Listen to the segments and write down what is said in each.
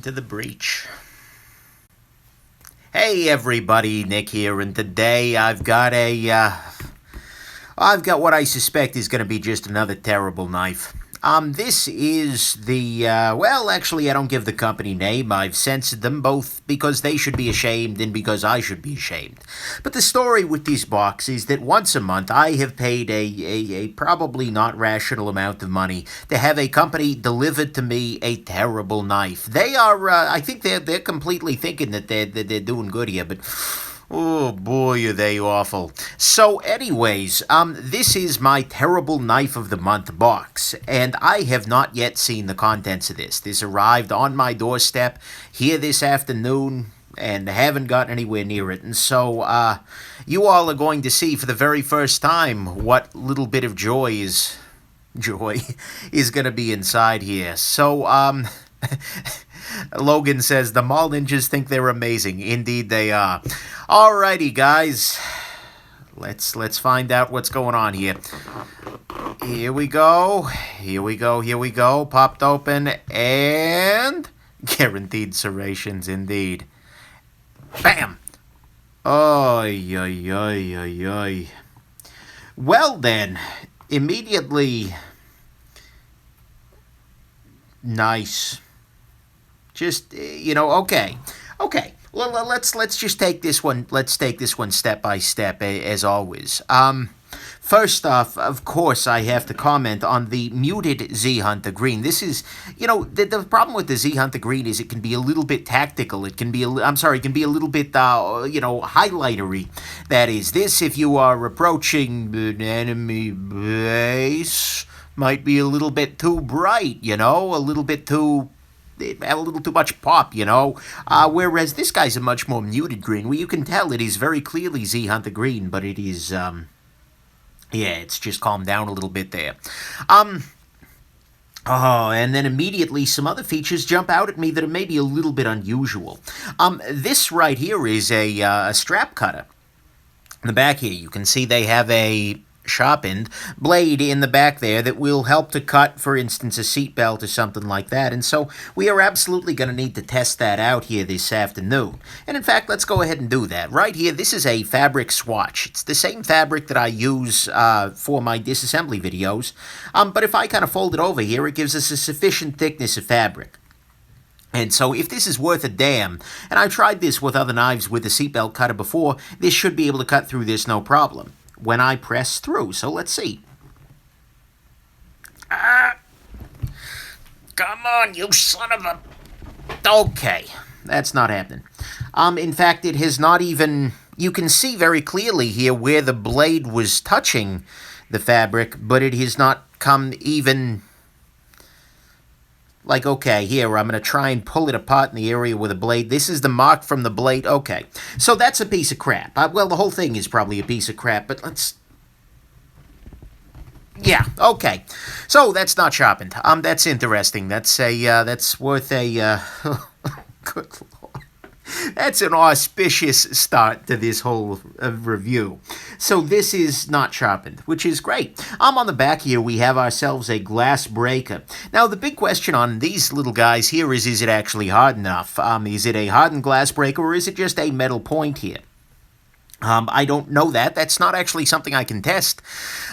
into the breach. Hey everybody, Nick here, and today I've got what I suspect is going to be just another terrible knife. This is the, well, actually, I don't give the company name. I've censored them both because they should be ashamed and because I should be ashamed. But the story with this box is that once a month I have paid a probably not rational amount of money to have a company deliver to me a terrible knife. They are, I think they're completely thinking that they're doing good here, but oh boy, are they awful. So anyways, this is my terrible knife of the month box, and I have not yet seen the contents of this. This arrived on my doorstep here this afternoon, and haven't gotten anywhere near it. And so, you all are going to see for the very first time what little bit of joy is going to be inside here. So, Logan says, the mall ninjas think they're amazing. Indeed they are. Alrighty, guys. Let's find out what's going on here. Here we go. Popped open and guaranteed serrations indeed. Bam! Oy, oy, oy, oy, oy. Well then, immediately nice. Just, okay. Well, let's just take this one. Let's take this one step by step, as always. First off, of course, I have to comment on the muted Z Hunter green. This is, the problem with the Z Hunter green is it can be a little bit tactical. It can be, it can be a little bit, highlightery. That is, this, if you are approaching an enemy base, might be a little bit too bright, a little bit too... have a little too much pop, whereas this guy's a much more muted green, where you can tell it is very clearly Z Hunter green, but it is, it's just calmed down a little bit there. And then immediately some other features jump out at me that are maybe a little bit unusual. This right here is a strap cutter. In the back here, you can see they have a sharpened blade in the back there that will help to cut, for instance, a seatbelt or something like that. And so we are absolutely going to need to test that out here this afternoon. And in fact, let's go ahead and do that. Right here, this is a fabric swatch. It's the same fabric that I use for my disassembly videos. But if I kind of fold it over here, it gives us a sufficient thickness of fabric. And so if this is worth a damn, and I've tried this with other knives with a seatbelt cutter before, this should be able to cut through this no problem when I press through. So let's see. Come on, you son of a... Okay, that's not happening. In fact, it has not even... You can see very clearly here where the blade was touching the fabric, but it has not come even... Like, okay, here, I'm going to try and pull it apart in the area with a blade. This is the mark from the blade. Okay, so that's a piece of crap. Well, the whole thing is probably a piece of crap, but let's... Yeah, okay. So, that's not sharpened. That's interesting. That's worth a, good Lord. That's an auspicious start to this whole review. So this is not sharpened, which is great. On the back here, we have ourselves a glass breaker. Now, the big question on these little guys here is it actually hard enough? Is it a hardened glass breaker, or is it just a metal point here? I don't know that. That's not actually something I can test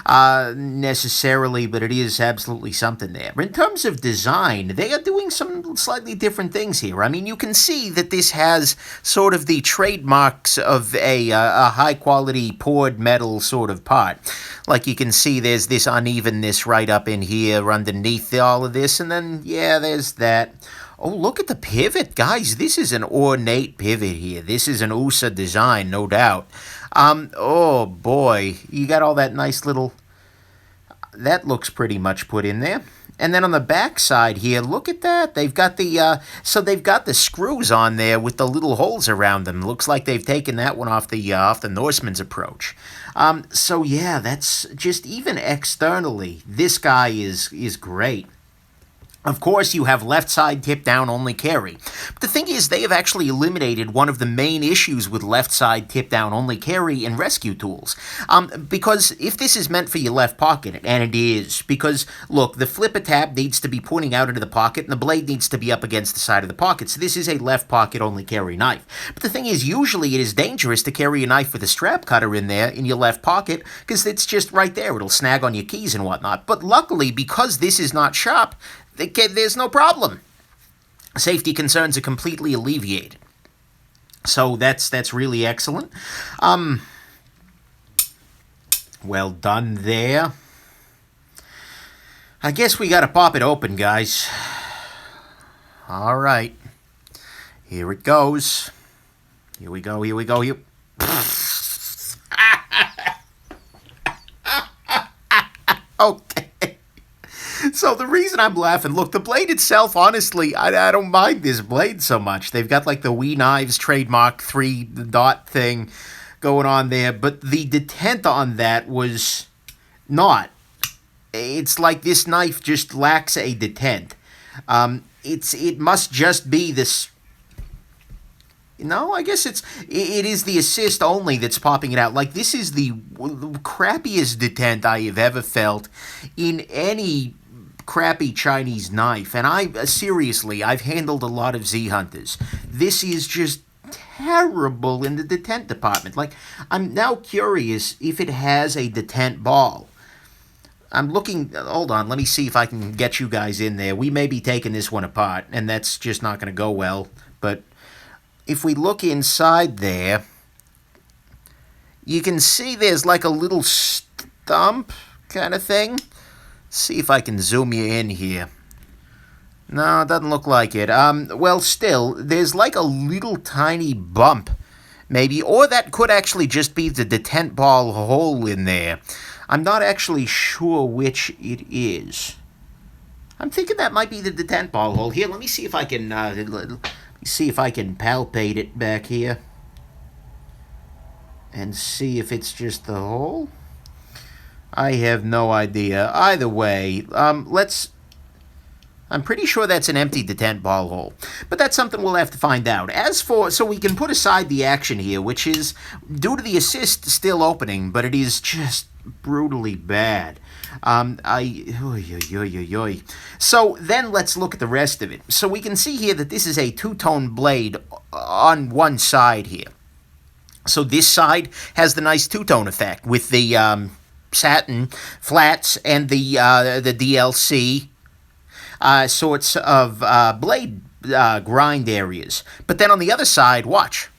necessarily, but it is absolutely something there. In terms of design, they are doing some slightly different things here. I mean, you can see that this has sort of the trademarks of a high-quality poured metal sort of part. Like you can see there's this unevenness right up in here underneath all of this, and then, yeah, there's that. Oh, look at the pivot, guys. This is an ornate pivot here. This is an USA design, no doubt. Oh, boy. You got all that nice little... That looks pretty much put in there. And then on the back side here, look at that. They've got the... So they've got the screws on there with the little holes around them. Looks like they've taken that one off the Norseman's approach. So, yeah, that's just even externally, this guy is great. Of course, you have left side tip down only carry. But the thing is, they have actually eliminated one of the main issues with left side tip down only carry in rescue tools. Because if this is meant for your left pocket, and it is, because look, the flipper tab needs to be pointing out into the pocket and the blade needs to be up against the side of the pocket. So this is a left pocket only carry knife. But the thing is, usually it is dangerous to carry a knife with a strap cutter in there in your left pocket because it's just right there. It'll snag on your keys and whatnot. But luckily, because this is not sharp, there's no problem. Safety concerns are completely alleviated. So that's really excellent. Well done there. I guess we gotta pop it open, guys. All right. Here it goes. Here we go, here we go, here. Okay. So the reason I'm laughing, look, the blade itself, honestly, I don't mind this blade so much. They've got like the Wee Knives trademark 3-dot thing going on there, but the detent on that was not. It's like this knife just lacks a detent. It must just be this. No, I guess it is the assist only that's popping it out. Like, this is the crappiest detent I have ever felt in any crappy Chinese knife. And seriously, I've handled a lot of Z Hunters. This is just terrible in the detent department. Like, I'm now curious if it has a detent ball. I'm looking, hold on, let me see if I can get you guys in there. We may be taking this one apart, and that's just not going to go well. But if we look inside there, you can see there's like a little stump kind of thing. See if I can zoom you in here. No, it doesn't look like it. Well, still, there's like a little tiny bump, maybe. Or that could actually just be the detent ball hole in there. I'm not actually sure which it is. I'm thinking that might be the detent ball hole. Here, let me see if I can palpate it back here. And see if it's just the hole. I have no idea. Either way, I'm pretty sure that's an empty detent ball hole. But that's something we'll have to find out. So we can put aside the action here, which is, due to the assist, still opening, but it is just brutally bad. So then let's look at the rest of it. So we can see here that this is a two-tone blade on one side here. So this side has the nice two-tone effect with the satin flats and the DLC sorts of blade grind areas. But then on the other side, watch.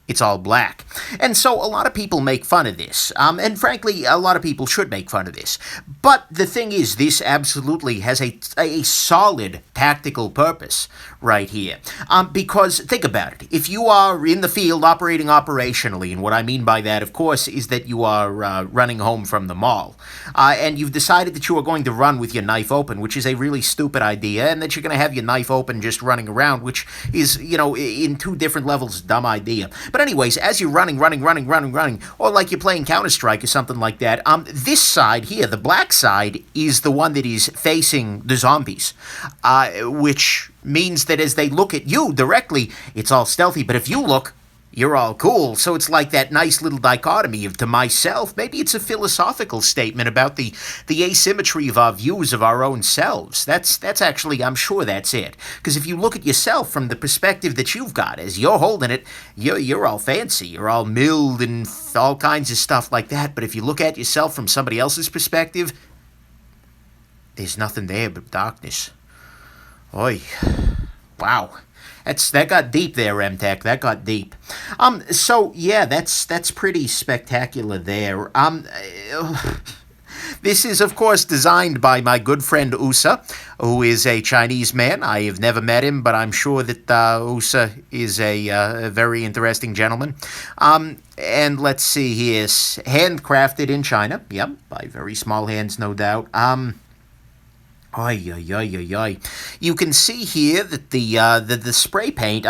It's all black. And so a lot of people make fun of this. And frankly, a lot of people should make fun of this. But the thing is, this absolutely has a solid tactical purpose right here. Because, think about it. If you are in the field operating operationally, and what I mean by that, of course, is that you are running home from the mall, and you've decided that you are going to run with your knife open, which is a really stupid idea, and that you're going to have your knife open just running around, which is, in two different levels, a dumb idea. But anyways, as you're running, or like you're playing Counter-Strike or something like that, this side here, the black side, is the one that is facing the zombies, which means that as they look at you directly, it's all stealthy, but if you look, you're all cool. So it's like that nice little dichotomy of to myself. Maybe it's a philosophical statement about the asymmetry of our views of our own selves. That's actually, I'm sure that's it. Because if you look at yourself from the perspective that you've got, as you're holding it, you're all fancy, you're all milled and all kinds of stuff like that. But if you look at yourself from somebody else's perspective, there's nothing there but darkness. Oy. Wow. That got deep there, M-Tech. That got deep. So, yeah, that's pretty spectacular there. This is, of course, designed by my good friend Usa, who is a Chinese man. I have never met him, but I'm sure that Usa is a very interesting gentleman. And let's see, he is handcrafted in China. Yep, by very small hands, no doubt. You can see here that the spray paint,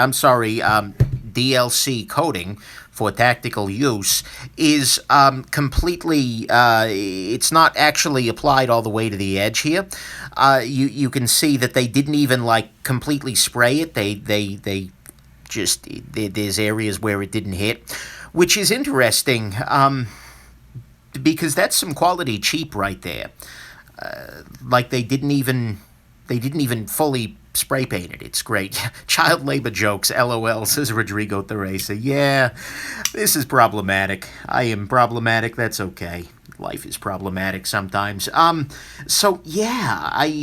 DLC coating for tactical use is completely, it's not actually applied all the way to the edge here. You can see that they didn't even like completely spray it. They just, there's areas where it didn't hit, which is interesting because that's some quality cheap right there. Like they didn't even fully spray painted. It's great. Child labor jokes, LOL, says Rodrigo Teresa. Yeah, this is problematic. I am problematic. That's okay. Life is problematic sometimes. So yeah,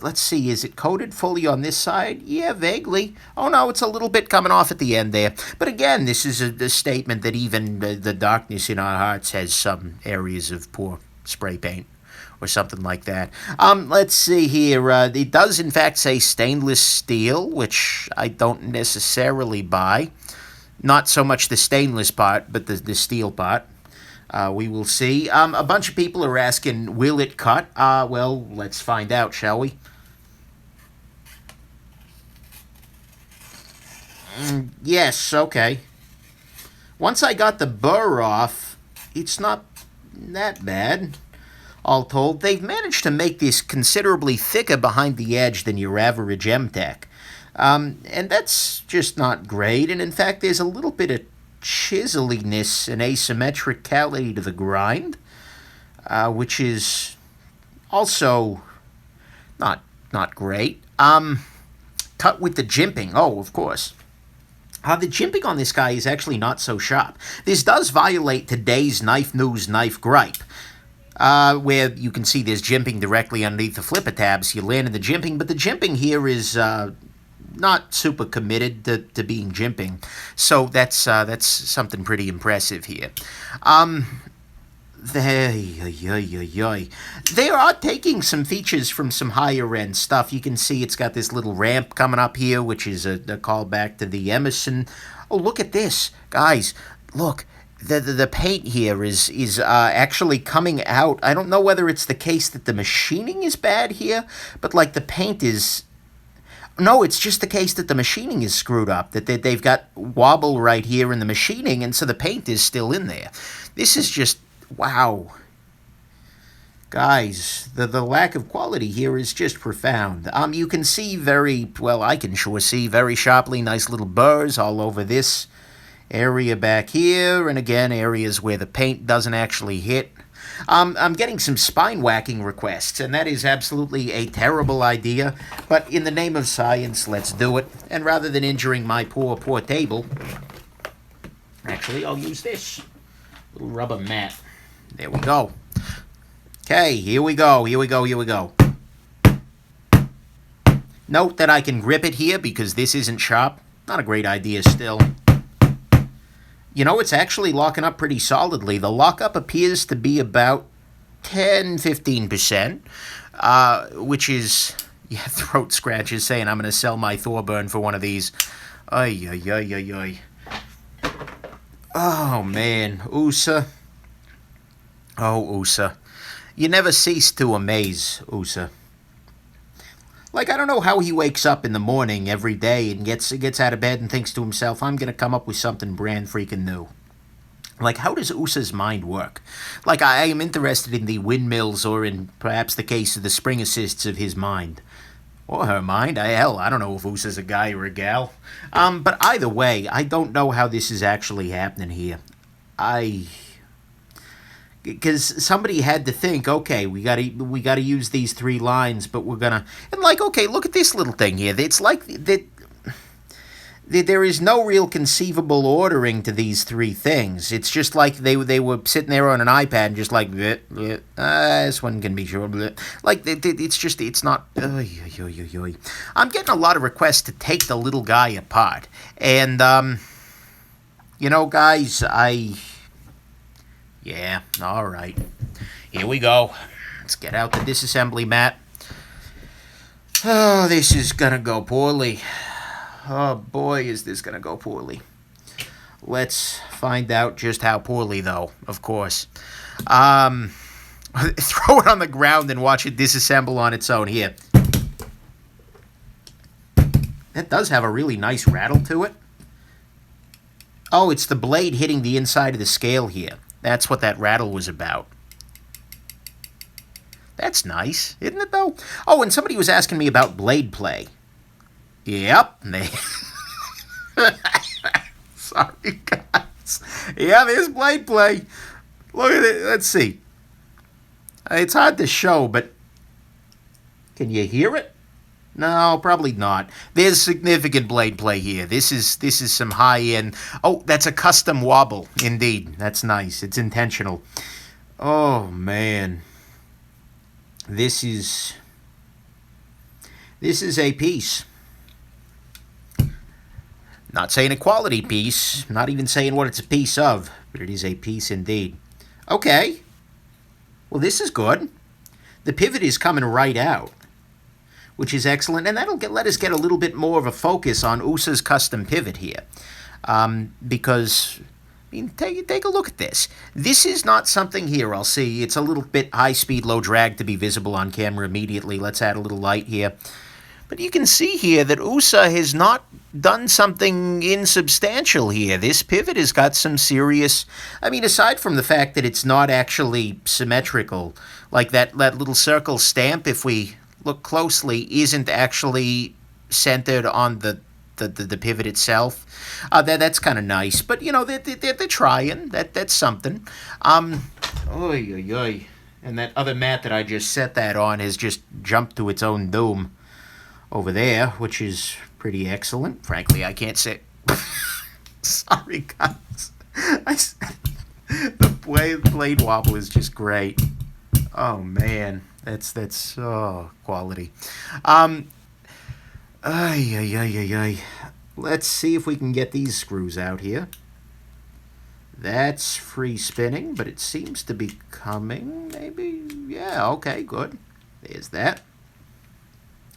let's see. Is it coated fully on this side? Yeah, vaguely. Oh no, it's a little bit coming off at the end there. But again, this is a statement that even the darkness in our hearts has some areas of poor spray paint, or something like that. Let's see here. It does, in fact, say stainless steel, which I don't necessarily buy. Not so much the stainless part, but the steel part. We will see. A bunch of people are asking, will it cut? Well, let's find out, shall we? Yes, okay. Once I got the burr off, it's not that bad. All told, they've managed to make this considerably thicker behind the edge than your average MTech. And that's just not great, and in fact there's a little bit of chiseliness and asymmetricality to the grind, which is also not great. Cut with the jimping, oh, of course. The jimping on this guy is actually not so sharp. This does violate today's Knife News Knife Gripe, where you can see there's jimping directly underneath the flipper tabs. You land in the jimping, but the jimping here is not super committed to being jimping. So that's something pretty impressive here. They are taking some features from some higher-end stuff. You can see it's got this little ramp coming up here, which is a callback to the Emerson. Oh, look at this. Guys, look. The paint here is actually coming out. I don't know whether it's the case that the machining is bad here, but like the paint is... No, it's just the case that the machining is screwed up, that they've got wobble right here in the machining, and so the paint is still in there. This is just... wow. Guys, the lack of quality here is just profound. You can see very... well, I can sure see very sharply nice little burrs all over this area back here, and again, areas where the paint doesn't actually hit. I'm getting some spine whacking requests, and that is absolutely a terrible idea, but in the name of science, let's do it. And rather than injuring my poor table, actually, I'll use this little rubber mat. There we go. Okay, here we go. Note that I can grip it here because this isn't sharp. Not a great idea still. You know, it's actually locking up pretty solidly. The lockup appears to be about 10-15%, which is, yeah, throat scratches saying I'm going to sell my Thorburn for one of these. Ay. Oh, man. USA. Oh, USA. You never cease to amaze, USA. Like, I don't know how he wakes up in the morning every day and gets out of bed and thinks to himself, I'm going to come up with something brand freaking new. Like, how does USA's mind work? Like, I am interested in the windmills, or in perhaps the case of the spring assists of his mind. Or her mind. Hell, I don't know if USA's a guy or a gal. But either way, I don't know how this is actually happening here. Because somebody had to think, okay, we gotta use these three lines, but we're gonna... And like, okay, look at this little thing here. It's like that. There is no real conceivable ordering to these three things. It's just like they were sitting there on an iPad and just like, this one can be sure. Like, it's not... I'm getting a lot of requests to take the little guy apart. And, you know, guys, yeah, all right. Here we go. Let's get out the disassembly mat. Oh, this is gonna go poorly. Oh, boy, is this gonna go poorly. Let's find out just how poorly, though, of course. Throw it on the ground and watch it disassemble on its own. Here. That does have a really nice rattle to it. Oh, it's the blade hitting the inside of the scale here. That's what that rattle was about. That's nice, isn't it, though? Oh, and somebody was asking me about blade play. Yep. Sorry, guys. Yeah, there's blade play. Look at it. Let's see. It's hard to show, but can you hear it? No, probably not. There's significant blade play here. This is some high-end... Oh, that's a custom wobble. Indeed. That's nice. It's intentional. Oh, man. This is a piece. Not saying a quality piece. Not even saying what it's a piece of. But it is a piece indeed. Okay. Well, this is good. The pivot is coming right out, which is excellent, and that'll let us get a little bit more of a focus on USA's custom pivot here, because I mean, take a look at this. This is not something here. I'll see. It's a little bit high speed, low drag to be visible on camera immediately. Let's add a little light here. But you can see here that USA has not done something insubstantial here. This pivot has got some serious... I mean, aside from the fact that it's not actually symmetrical, like that little circle stamp, if we look closely, isn't actually centered on the pivot itself. That's kind of nice. But, you know, they're trying. That's something. Oy, oy, oy. And that other mat that I just set that on has just jumped to its own doom over there, which is pretty excellent. Frankly, I can't say... Sorry, guys. The blade wobble is just great. Oh, man. That's quality. Ay, ay, ay, ay, ay. Let's see if we can get these screws out here. That's free spinning, but it seems to be coming, maybe? Yeah, okay, good. There's that.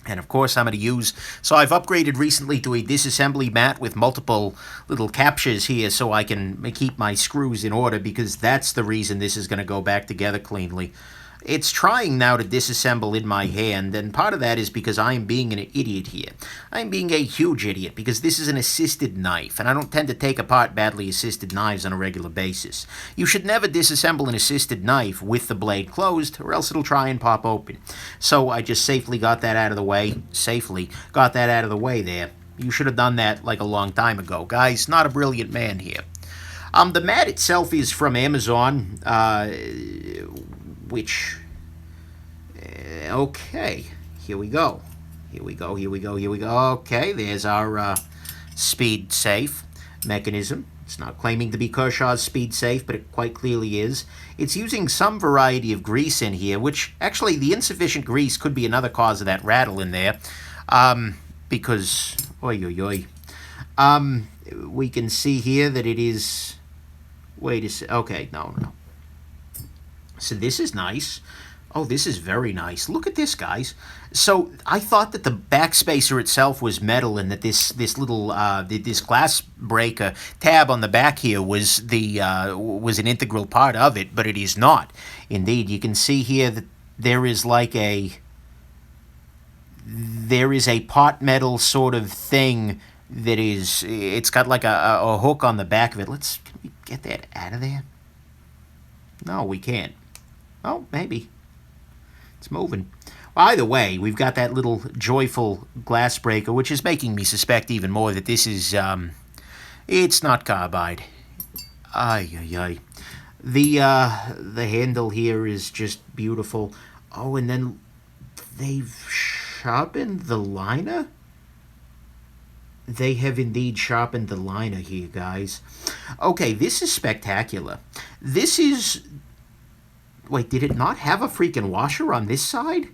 And of course I'm going to use, so I've upgraded recently to a disassembly mat with multiple little captures here so I can keep my screws in order, because that's the reason this is going to go back together cleanly. It's trying now to disassemble in my hand, and part of that is because I am being an idiot here. I'm being a huge idiot, because this is an assisted knife, and I don't tend to take apart badly assisted knives on a regular basis. You should never disassemble an assisted knife with the blade closed, or else it'll try and pop open. So I just safely got that out of the way. There. You should have done that like a long time ago. Guys, not a brilliant man here. The mat itself is from Amazon, which, okay, here we go. Okay, there's our speed safe mechanism. It's not claiming to be Kershaw's speed safe, but it quite clearly is. It's using some variety of grease in here, which actually the insufficient grease could be another cause of that rattle in there, because, oy, oy, oy. We can see here that it is, wait a sec, okay, no. So this is nice. Oh, this is very nice. Look at this, guys. So I thought that the backspacer itself was metal, and that this little this glass breaker tab on the back here was was an integral part of it, but it is not. Indeed, you can see here that there is a pot metal sort of thing that is. It's got like a hook on the back of it. Can we get that out of there? No, we can't. Oh, maybe. It's moving. Well, either way, we've got that little joyful glass breaker, which is making me suspect even more that this is, it's not carbide. Ay, ay, ay. The handle here is just beautiful. Oh, and then they've sharpened the liner? They have indeed sharpened the liner here, guys. Okay, this is spectacular. This is... Wait, did it not have a freaking washer on this side?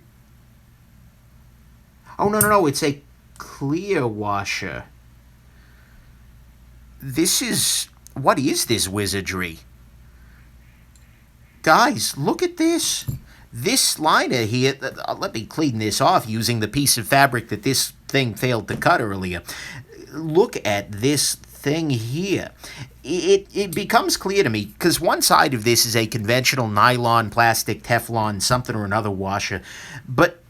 Oh, no, it's a clear washer. This is... What is this wizardry? Guys, look at this. This liner here... Let me clean this off using the piece of fabric that this thing failed to cut earlier. Look at this thing here. It becomes clear to me, because one side of this is a conventional nylon, plastic, Teflon, something or another washer, but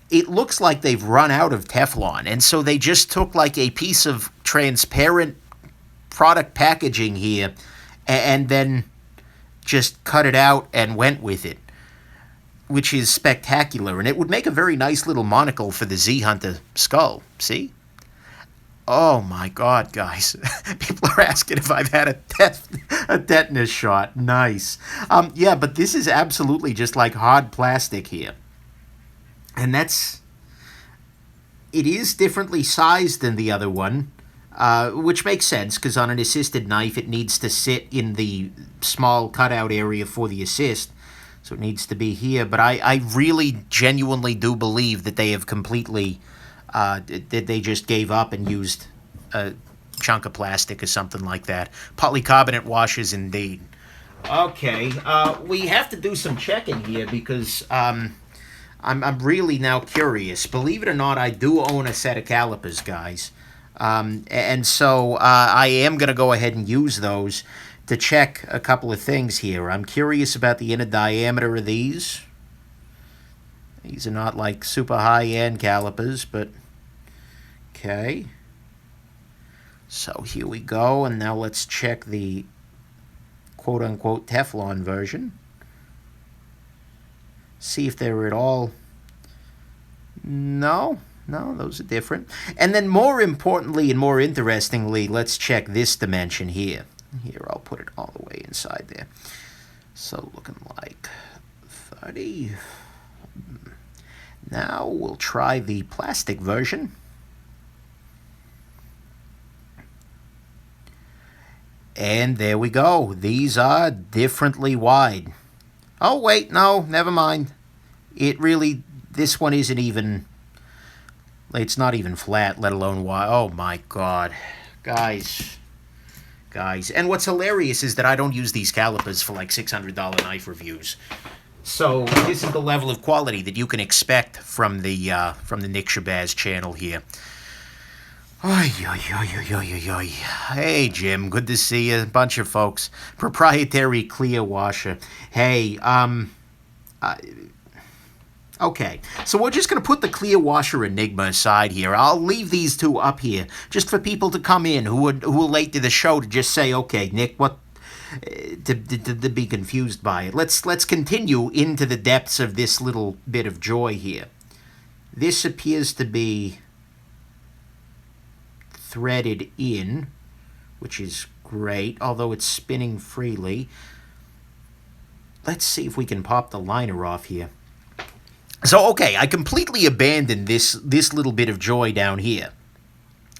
it looks like they've run out of Teflon, and so they just took like a piece of transparent product packaging here and then just cut it out and went with it, which is spectacular. And it would make a very nice little monocle for the Z Hunter skull. See? Oh my God, guys. People are asking if I've had a tetanus shot. Nice. Yeah, but this is absolutely just like hard plastic here. And it is differently sized than the other one, which makes sense because on an assisted knife it needs to sit in the small cutout area for the assist. So it needs to be here. But I really genuinely do believe that they have completely... that they just gave up and used a chunk of plastic or something like that. Polycarbonate washers, indeed. Okay, we have to do some checking here because I'm really now curious. Believe it or not, I do own a set of calipers, guys. And so I am going to go ahead and use those to check a couple of things here. I'm curious about the inner diameter of these. These are not like super high-end calipers, but okay. So here we go, and now let's check the quote-unquote Teflon version. See if they're at all... No, those are different. And then more importantly and more interestingly, let's check this dimension here. Here, I'll put it all the way inside there. So looking like 30... Now we'll try the plastic version. And there we go. These are differently wide. Oh, wait, no, never mind. This one isn't even, it's not even flat, let alone wide. Oh, my God. Guys. And what's hilarious is that I don't use these calipers for like $600 knife reviews. So this is the level of quality that you can expect from the Nick Shabazz channel here. Oy. Hey, Jim, good to see you. A bunch of folks. Proprietary clear washer. Hey, okay, so we're just going to put the clear washer Enigma aside here. I'll leave these two up here just for people to come in who are late to the show to just say, okay, Nick, what... To be confused by it. Let's continue into the depths of this little bit of joy here. This appears to be threaded in, which is great, although it's spinning freely. Let's see if we can pop the liner off here. So, okay, I completely abandoned this little bit of joy down here.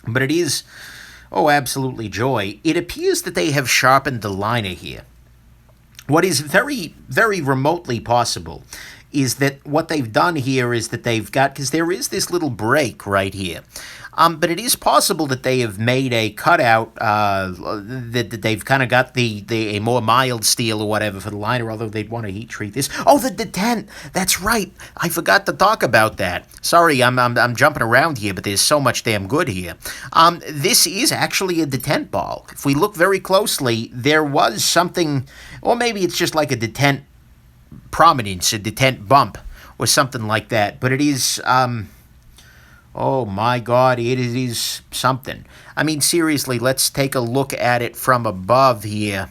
But it is... Oh, absolutely joy. It appears that they have sharpened the liner here. What is very, very remotely possible is that what they've done here is that they've got, because there is this little break right here. But it is possible that they have made a cutout, that they've kind of got a more mild steel or whatever for the liner, although they'd want to heat treat this. Oh, the detent! That's right! I forgot to talk about that. Sorry, I'm jumping around here, but there's so much damn good here. This is actually a detent ball. If we look very closely, there was something, or maybe it's just like a detent prominence, a detent bump, or something like that. But it is... Oh my God, it is something. I mean, seriously, let's take a look at it from above here.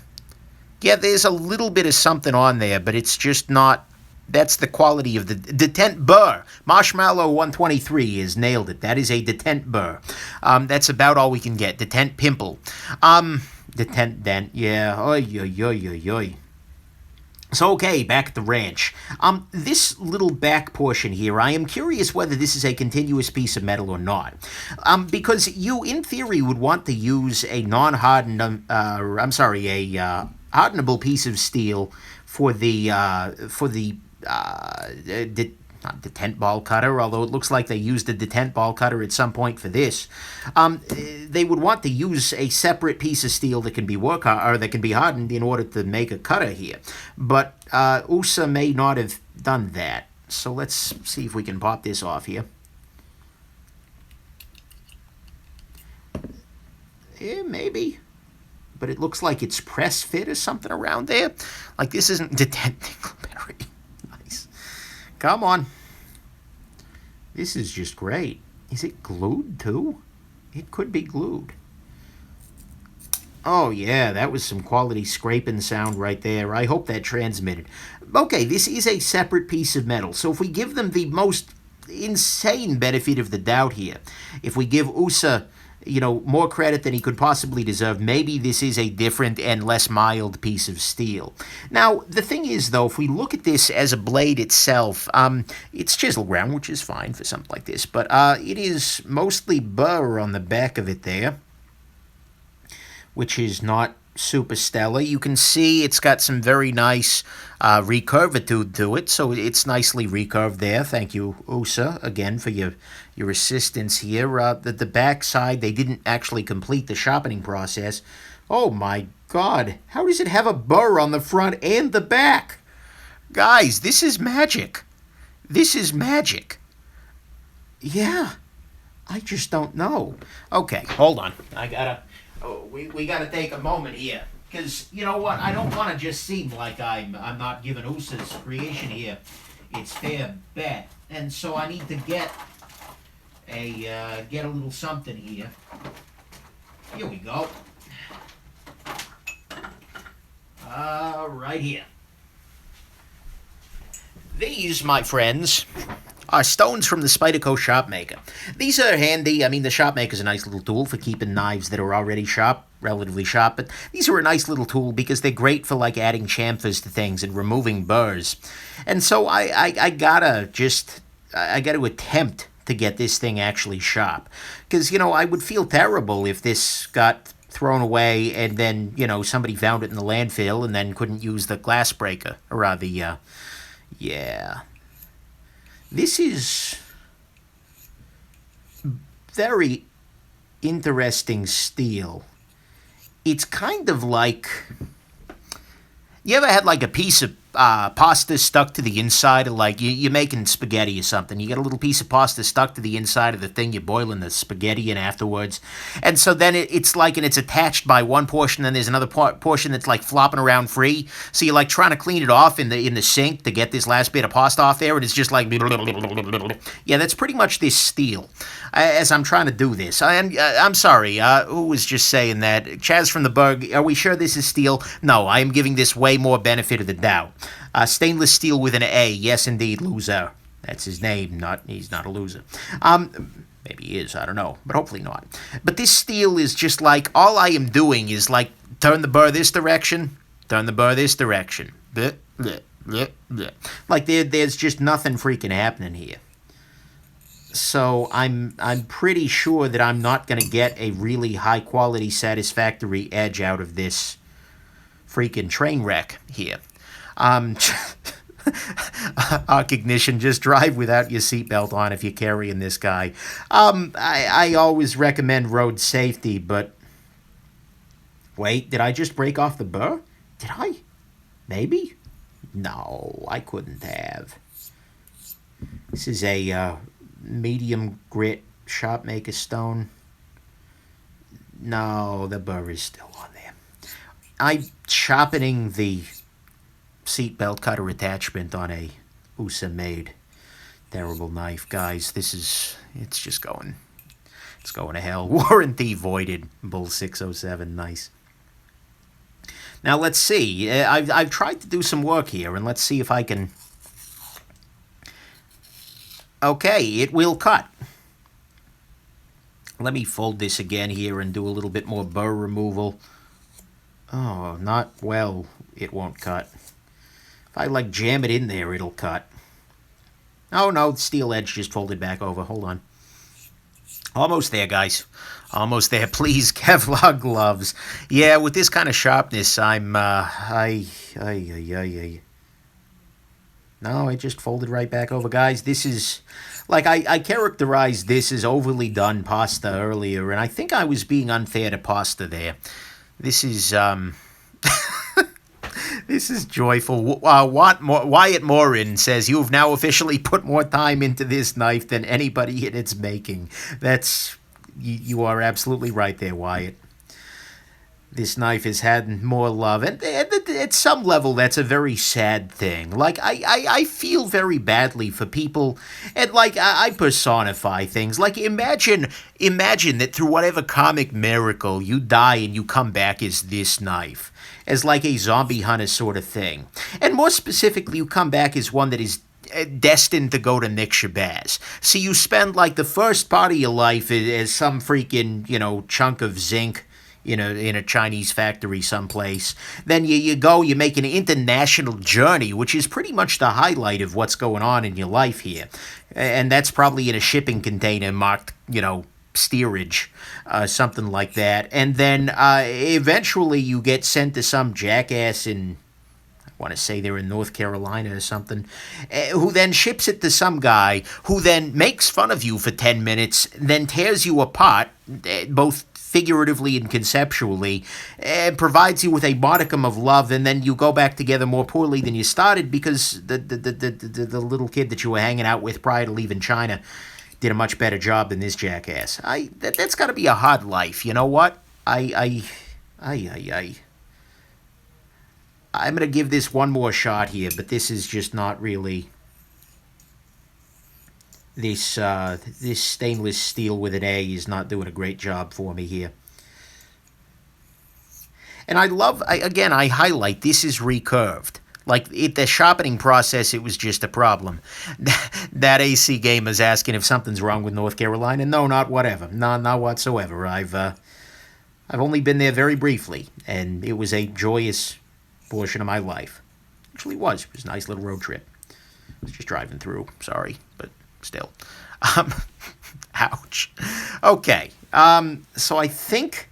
Yeah, there's a little bit of something on there, but it's just not... That's the quality of the detent burr. Marshmallow 123 has nailed it. That is a detent burr. That's about all we can get. Detent pimple. Detent dent, yeah. Oy. So, okay, back at the ranch. This little back portion here, I am curious whether this is a continuous piece of metal or not. Because you, in theory, would want to use a non-hardened, hardenable piece of steel for the not detent ball cutter, although it looks like they used a detent ball cutter at some point for this. They would want to use a separate piece of steel that can be hardened in order to make a cutter here. But USA may not have done that. So let's see if we can pop this off here. Yeah, maybe. But it looks like it's press fit or something around there. Like this isn't detent dingleberry. Nice. Come on. This is just great. Is it glued too? It could be glued. Oh, yeah, that was some quality scraping sound right there. I hope that transmitted. Okay, this is a separate piece of metal, so if we give them the most insane benefit of the doubt here, if we give USA, more credit than he could possibly deserve, maybe this is a different and less mild piece of steel. Now, the thing is, though, if we look at this as a blade itself, it's chisel ground, which is fine for something like this, but it is mostly burr on the back of it there, which is not super stellar. You can see it's got some very nice recurvitude to it, so it's nicely recurved there. Thank you, USA, again, for your assistance here. The back side, they didn't actually complete the sharpening process. Oh my God, how does it have a burr on the front and the back? Guys, this is magic. This is magic. Yeah, I just don't know. Okay, hold on. We gotta take a moment here, because you know what? I don't want to just seem like I'm not giving USA's creation here its fair bet, and so I need to get a little something here. Here we go. Right here. These, my friends, are stones from the Spyderco Sharpmaker. These are handy. I mean, the Sharpmaker's a nice little tool for keeping knives that are already sharp, relatively sharp, but these are a nice little tool because they're great for, like, adding chamfers to things and removing burrs. And so I gotta attempt to get this thing actually sharp. Because, I would feel terrible if this got thrown away and then, somebody found it in the landfill and then couldn't use the glass breaker, or rather, yeah. This is very interesting steel. It's kind of like... You ever had like a piece of pasta stuck to the inside of, like, you're making spaghetti or something. You get a little piece of pasta stuck to the inside of the thing you're boiling the spaghetti in afterwards. And so then it's like, and it's attached by one portion, and there's another portion that's like flopping around free. So you're like trying to clean it off in the sink to get this last bit of pasta off there, and it's just like... Yeah, that's pretty much this steel. As I'm trying to do this. I'm sorry, who was just saying that? Chaz from the Berg, are we sure this is steel? No, I am giving this way more benefit of the doubt. Stainless steel with an A. Yes, indeed, loser. That's his name. He's not a loser. Maybe he is. I don't know. But hopefully not. But this steel is just like, all I am doing is like, turn the burr this direction, turn the burr this direction. Bleh, bleh, bleh, bleh. Like there's just nothing freaking happening here. So I'm pretty sure that I'm not going to get a really high quality, satisfactory edge out of this freaking train wreck here. Arc ignition, just drive without your seatbelt on if you're carrying this guy. I always recommend road safety, but... Wait, did I just break off the burr? Did I? Maybe? No, I couldn't have. This is a medium grit Sharpmaker stone. No, the burr is still on there. I'm sharpening the seatbelt cutter attachment on a USA-made terrible knife. Guys, it's going to hell. Warranty voided. Bull 607, nice. Now, let's see. I've tried to do some work here, and let's see if I can... Okay, it will cut. Let me fold this again here and do a little bit more burr removal. Oh, not well. It won't cut. If I, like, jam it in there, it'll cut. Oh, no, the steel edge just folded back over. Hold on. Almost there, guys. Almost there. Please, Kevlar gloves. Yeah, with this kind of sharpness, I'm, No, it just folded right back over. Guys, this is... Like, I characterized this as overly done pasta earlier, and I think I was being unfair to pasta there. This is, This is joyful. Wyatt Morin says, "You've now officially put more time into this knife than anybody in its making." You are absolutely right there, Wyatt. This knife has had more love, and at some level, that's a very sad thing. Like, I feel very badly for people, and like, I personify things. Like, imagine that through whatever comic miracle, you die and you come back as this knife, as like a zombie hunter sort of thing. And more specifically, you come back as one that is destined to go to Nick Shabazz. See, you spend like the first part of your life as some freaking, chunk of zinc, in a Chinese factory someplace. Then you go, you make an international journey, which is pretty much the highlight of what's going on in your life here. And that's probably in a shipping container marked, steerage, something like that. And then eventually you get sent to some jackass in, I want to say they're in North Carolina or something, who then ships it to some guy who then makes fun of you for 10 minutes, then tears you apart, both figuratively and conceptually, and provides you with a modicum of love, and then you go back together more poorly than you started because the little kid that you were hanging out with prior to leaving China did a much better job than this jackass. That's got to be a hard life. You know what? I'm going to give this one more shot here, but this is just not really... This stainless steel with an A is not doing a great job for me here. And I highlight, this is recurved. Like, the sharpening process, it was just a problem. That AC gamer's asking if something's wrong with North Carolina. No, not whatever. No, not whatsoever. I've only been there very briefly, and it was a joyous portion of my life. Actually, it was. It was a nice little road trip. I was just driving through. Sorry, but still. Ouch. Okay. So I think...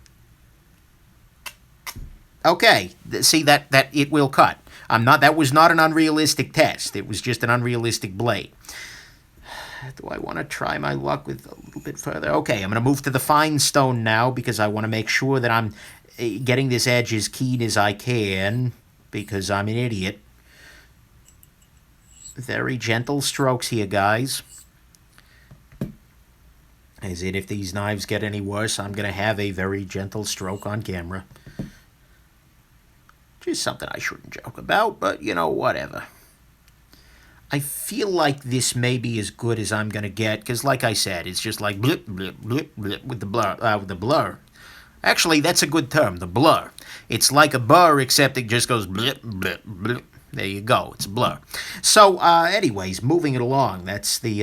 Okay. See, that it will cut. That was not an unrealistic test. It was just an unrealistic blade. Do I want to try my luck with a little bit further? Okay, I'm going to move to the fine stone now because I want to make sure that I'm getting this edge as keen as I can because I'm an idiot. Very gentle strokes here, guys. As in, if these knives get any worse, I'm going to have a very gentle stroke on camera. Just something I shouldn't joke about, but, whatever. I feel like this may be as good as I'm going to get, because like I said, it's just like blip, blip, blip, blip with the blur. Actually, that's a good term, the blur. It's like a burr, except it just goes blip, blip, blip. There you go. It's a blur. So, anyways, moving it along. That's the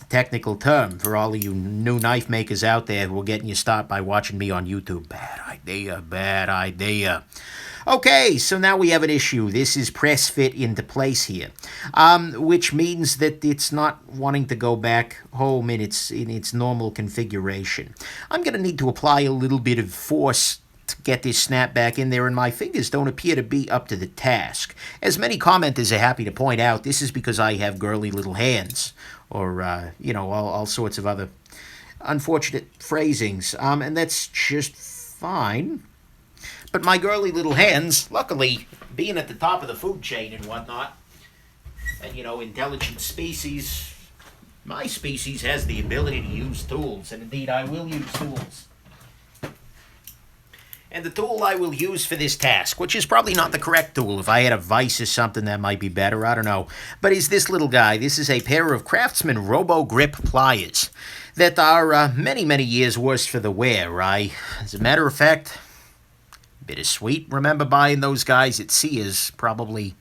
technical term for all of you new knife makers out there who are getting your start by watching me on YouTube. Bad idea. Bad idea. Okay, so now we have an issue. This is press fit into place here, which means that it's not wanting to go back home in its normal configuration. I'm going to need to apply a little bit of force to get this snap back in there, and my fingers don't appear to be up to the task. As many commenters are happy to point out, this is because I have girly little hands, or, all sorts of other unfortunate phrasings, and that's just fine. But my girly little hands, luckily, being at the top of the food chain and whatnot, and, intelligent species, my species has the ability to use tools, and indeed I will use tools. And the tool I will use for this task, which is probably not the correct tool. If I had a vise or something, that might be better. I don't know. But is this little guy. This is a pair of Craftsman Robo Grip pliers that are many, many years worse for the wear. As a matter of fact, bittersweet. Remember buying those guys at Sears probably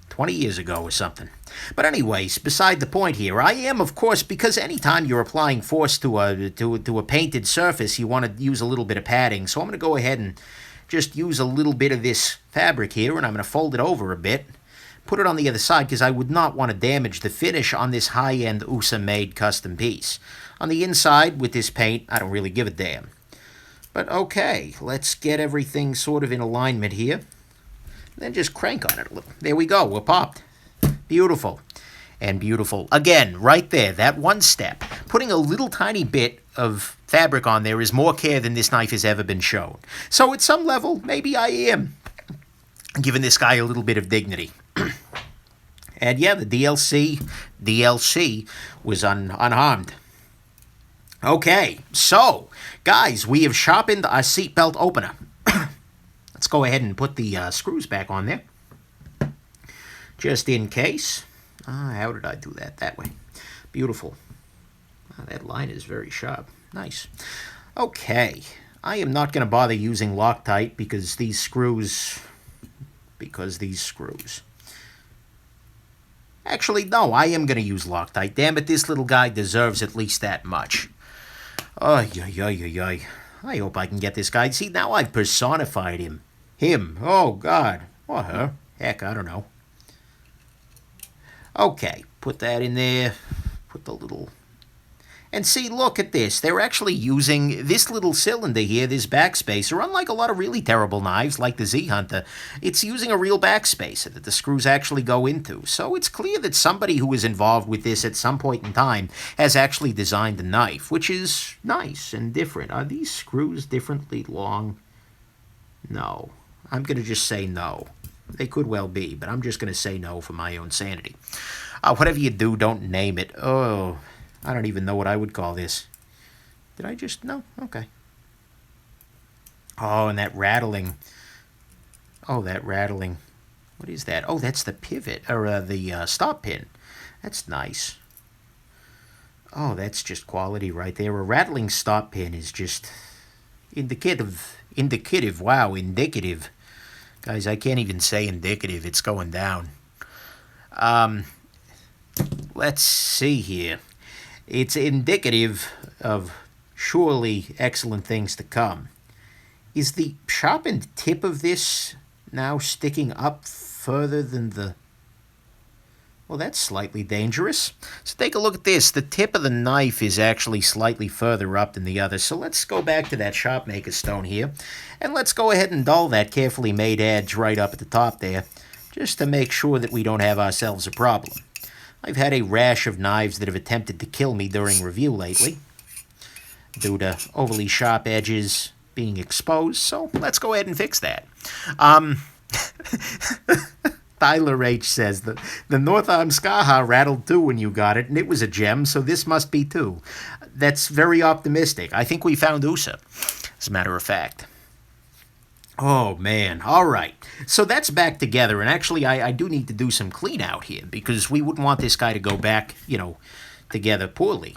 20 years ago or something. But anyways, beside the point here, I am, of course, because anytime you're applying force to a painted surface, you want to use a little bit of padding. So I'm going to go ahead and just use a little bit of this fabric here, and I'm going to fold it over a bit, put it on the other side, because I would not want to damage the finish on this high-end USA-made custom piece. On the inside, with this paint, I don't really give a damn. But okay, let's get everything sort of in alignment here. Then just crank on it a little. There we go, we're popped. Beautiful. And beautiful. Again, right there, that one step. Putting a little tiny bit of fabric on there is more care than this knife has ever been shown. So at some level, maybe I am giving this guy a little bit of dignity. And yeah, the DLC was unharmed. Okay, so, guys, we have sharpened our seatbelt opener. go ahead and put the screws back on there, just in case. How did I do that? That way. Beautiful. That line is very sharp. Nice. Okay. I am not going to bother using Loctite because these screws... Actually, no, I am going to use Loctite. Damn it, this little guy deserves at least that much. Ay. I hope I can get this guy. See, now I've personified him. Him. Oh, God. Or her. Heck, I don't know. Okay, put that in there. Put the little... And see, look at this. They're actually using this little cylinder here, this backspacer. Unlike a lot of really terrible knives, like the Z-Hunter, it's using a real backspacer that the screws actually go into. So it's clear that somebody who was involved with this at some point in time has actually designed the knife, which is nice and different. Are these screws differently long? No. I'm going to just say no. They could well be, but I'm just going to say no for my own sanity. Whatever you do, don't name it. Oh... I don't even know what I would call this. Did I just... No? Okay. Oh, and that rattling. Oh, that rattling. What is that? Oh, that's the pivot, or the stop pin. That's nice. Oh, that's just quality right there. A rattling stop pin is just indicative. Wow, indicative. Guys, I can't even say indicative. It's going down. Let's see here. It's indicative of surely excellent things to come. Is the sharpened tip of this now sticking up further than the... Well, that's slightly dangerous. So take a look at this. The tip of the knife is actually slightly further up than the other. So let's go back to that Sharpmaker stone here. And let's go ahead and dull that carefully made edge right up at the top there, just to make sure that we don't have ourselves a problem. I've had a rash of knives that have attempted to kill me during review lately, due to overly sharp edges being exposed, so let's go ahead and fix that. Tyler H. says that the North Arm Skaha rattled too when you got it, and it was a gem, so this must be too. That's very optimistic. I think we found USA, as a matter of fact. Oh, man. All right. So that's back together. And actually, I do need to do some clean out here because we wouldn't want this guy to go back, together poorly.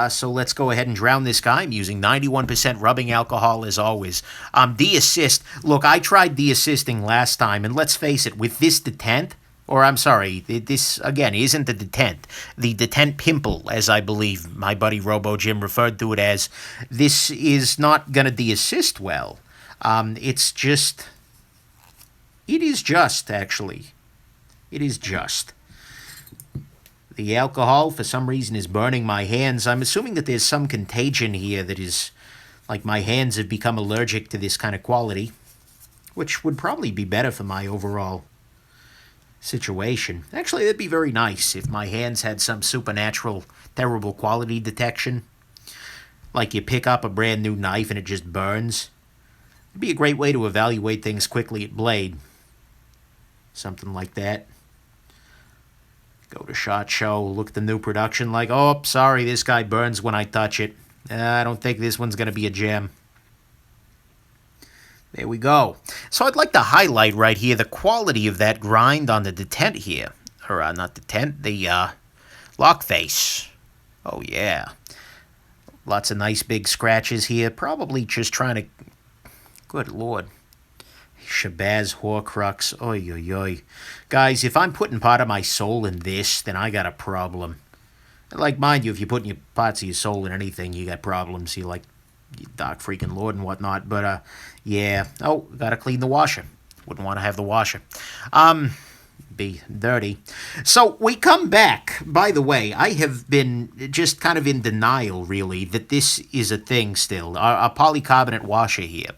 So let's go ahead and drown this guy. I'm using 91% rubbing alcohol as always. De-assist. Look, I tried de-assisting last time. And let's face it, with this detent, or I'm sorry, this, again, isn't the detent. The detent pimple, as I believe my buddy Robo Jim referred to it as, this is not going to de-assist well. It is just, actually. It is just. The alcohol, for some reason, is burning my hands. I'm assuming that there's some contagion here that is, like my hands have become allergic to this kind of quality, which would probably be better for my overall situation. Actually, that'd be very nice if my hands had some supernatural, terrible quality detection. Like you pick up a brand new knife and it just burns. It'd be a great way to evaluate things quickly at Blade. Something like that. Go to SHOT Show, look at the new production like, oh, sorry, this guy burns when I touch it. I don't think this one's going to be a gem. There we go. So I'd like to highlight right here the quality of that grind on the detent here. Or not detent, the lock face. Oh, yeah. Lots of nice big scratches here. Probably just trying to... Good Lord. Shabazz Horcrux. Oy, oy, oy. Guys, if I'm putting part of my soul in this, then I got a problem. Like, mind you, if you're putting your parts of your soul in anything, you got problems. You like Dark freaking Lord and whatnot. But, yeah. Oh, gotta clean the washer. Wouldn't want to have the washer. Be dirty. So, we come back. By the way, I have been just kind of in denial, really, that this is a thing still. A polycarbonate washer here.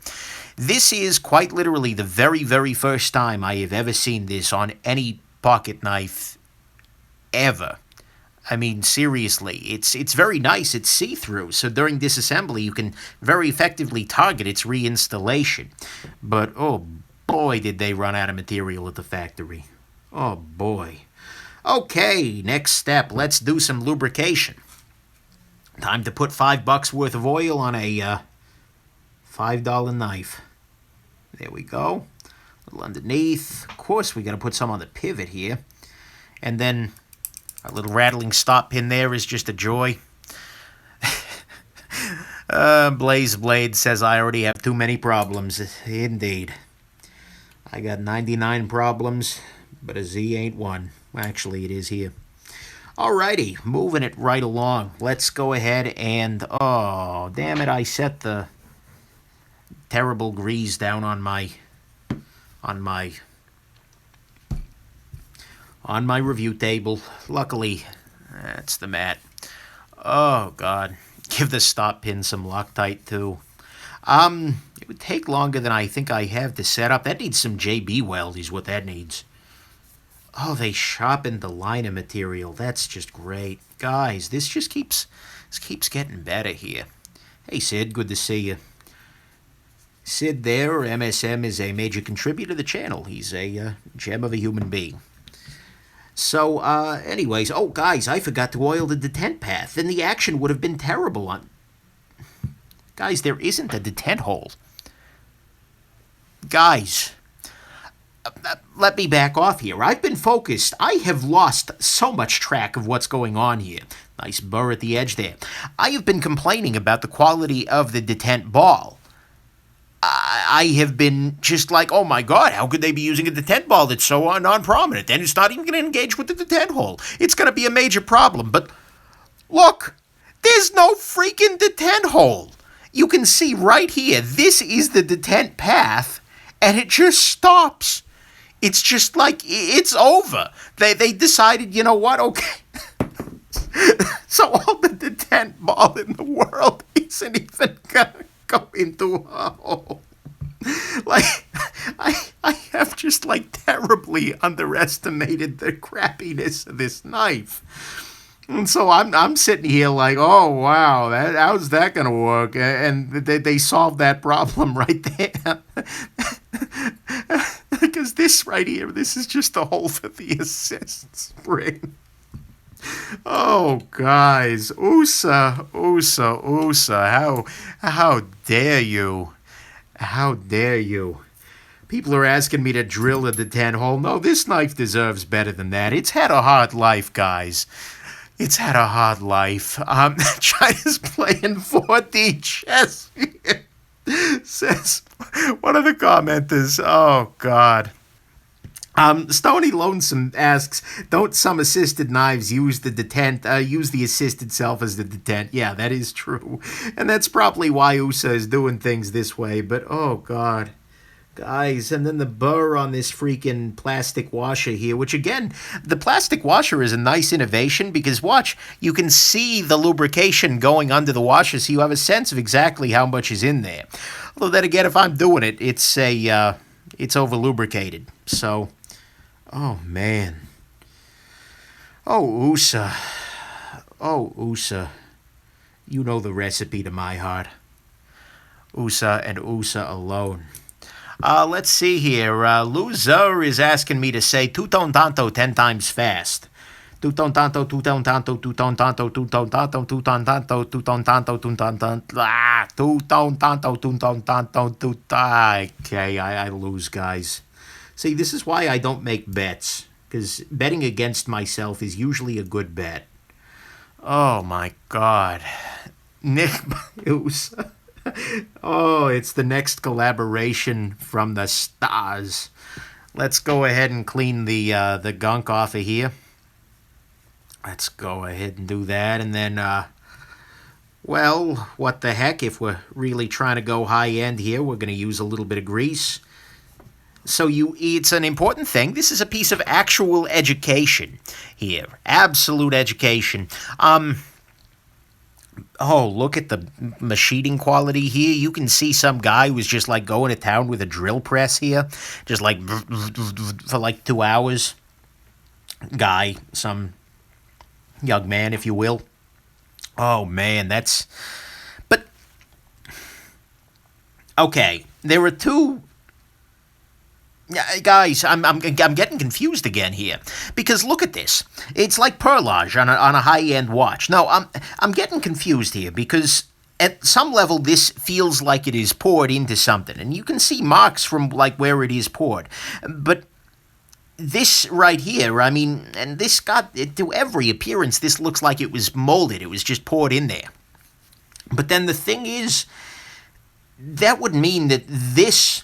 This is quite literally the very, very first time I have ever seen this on any pocket knife ever. I mean, seriously, it's very nice. It's see-through, so during disassembly, you can very effectively target its reinstallation. But, oh boy, did they run out of material at the factory. Oh boy. Okay, next step. Let's do some lubrication. Time to put $5 worth of oil on a $5 knife. There we go. A little underneath. Of course, we got to put some on the pivot here. And then a little rattling stop pin there is just a joy. Blaze Blade says I already have too many problems. Indeed. I got 99 problems, but a Z ain't one. Actually, it is here. Alrighty, moving it right along. Let's go ahead and... Oh, damn it, I set the terrible grease down on my review table. Luckily, that's the mat. Oh, God. Give the stop pin some Loctite, too. It would take longer than I think I have to set up. That needs some JB weld is what that needs. Oh, they sharpened the liner material. That's just great. Guys, this keeps getting better here. Hey, Sid, good to see you. Sid there, MSM, is a major contributor to the channel. He's a gem of a human being. So, anyways, oh, guys, I forgot to oil the detent path. Then the action would have been terrible on... Guys, there isn't a detent hole. Guys, let me back off here. I've been focused. I have lost so much track of what's going on here. Nice burr at the edge there. I have been complaining about the quality of the detent ball. I have been just like, oh my God, how could they be using a detent ball that's so non-prominent? And it's not even going to engage with the detent hole. It's going to be a major problem. But look, there's no freaking detent hole. You can see right here, this is the detent path, and it just stops. It's just like, it's over. They decided, you know what, okay. So all the detent ball in the world isn't even going to go into a hole. Like, I have just, like, terribly underestimated the crappiness of this knife. And so I'm sitting here like, oh, wow, how's that going to work? And they solved that problem right there. Because this right here, this is just a hole for the assist spring. Oh, guys, USA, how dare you? How dare you? People are asking me to drill a detent hole. No, this knife deserves better than that. It's had a hard life, guys. It's had a hard life. China's playing 4D chess. Says one of the commenters. Oh, God. Stony Lonesome asks, don't some assisted knives use the detent, use the assist itself as the detent? Yeah, that is true. And that's probably why USA is doing things this way. But, oh, God. Guys, and then the burr on this freaking plastic washer here, which again, the plastic washer is a nice innovation because watch, you can see the lubrication going under the washer so you have a sense of exactly how much is in there. Although then again, if I'm doing it, it's over lubricated. So, oh man. Oh, USA. Oh, USA. You know the recipe to my heart. USA and USA alone. Let's see here. Loser is asking me to say two-tone tanto 10 times fast. Two-tone tanto, two-tone tanto, two-tone tanto, two-tone tanto, two-tone tanto, two-tone tanto, two-tone tanto, two-tone tanto, two-tone tanto, two-tone. Okay, I lose, guys. See, this is why I don't make bets, because betting against myself is usually a good bet. Oh, my God. Nick, oh, it's the next collaboration from the stars. Let's go ahead and clean the gunk off of here. Let's go ahead and do that. And then, well, what the heck? If we're really trying to go high-end here, we're going to use a little bit of grease. So it's an important thing. This is a piece of actual education here. Absolute education. Oh, look at the machining quality here. You can see some guy who was just like going to town with a drill press here. Just like for like 2 hours. Guy, some young man, if you will. Oh, man, that's... But, okay, there are two... Guys, I'm getting confused again here, because look at this. It's like perlage on a high-end watch. No, I'm getting confused here because at some level, this feels like it is poured into something. And you can see marks from, like, where it is poured. But this right here, I mean, and this got, to every appearance, this looks like it was molded. It was just poured in there. But then the thing is, that would mean that this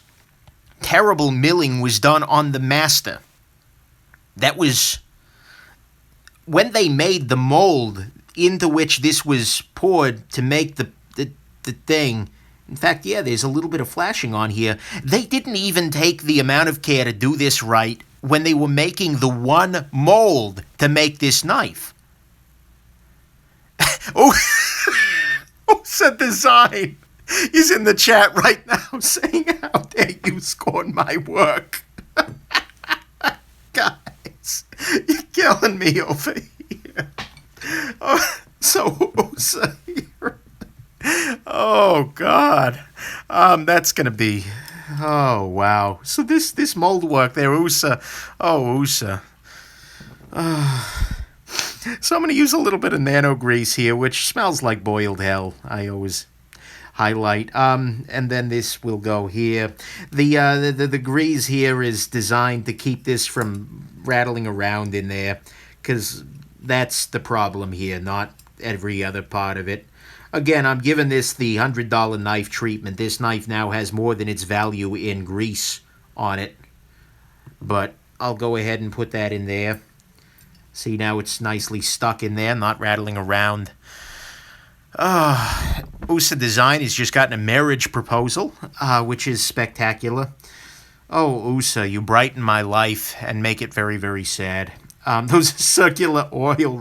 terrible milling was done on the master. That was when they made the mold into which this was poured to make the thing. In fact, yeah, there's a little bit of flashing on here. They didn't even take the amount of care to do this right when they were making the one mold to make this knife. Oh, Osa Design is in the chat right now saying, how dare you scorn my work. Guys, you're killing me over here. Oh, so Osa here. Oh, God. That's going to be... Oh, wow. So this mold work there, Usa. Oh, Usa. So I'm going to use a little bit of nano grease here, which smells like boiled hell. I always highlight. And then this will go here. The grease here is designed to keep this from rattling around in there, because that's the problem here, not every other part of it. Again, I'm giving this the $100 knife treatment. This knife now has more than its value in grease on it. But I'll go ahead and put that in there. See, now it's nicely stuck in there, not rattling around. USA Design has just gotten a marriage proposal, which is spectacular. Oh, USA, you brighten my life and make it very, very sad. Those circular oil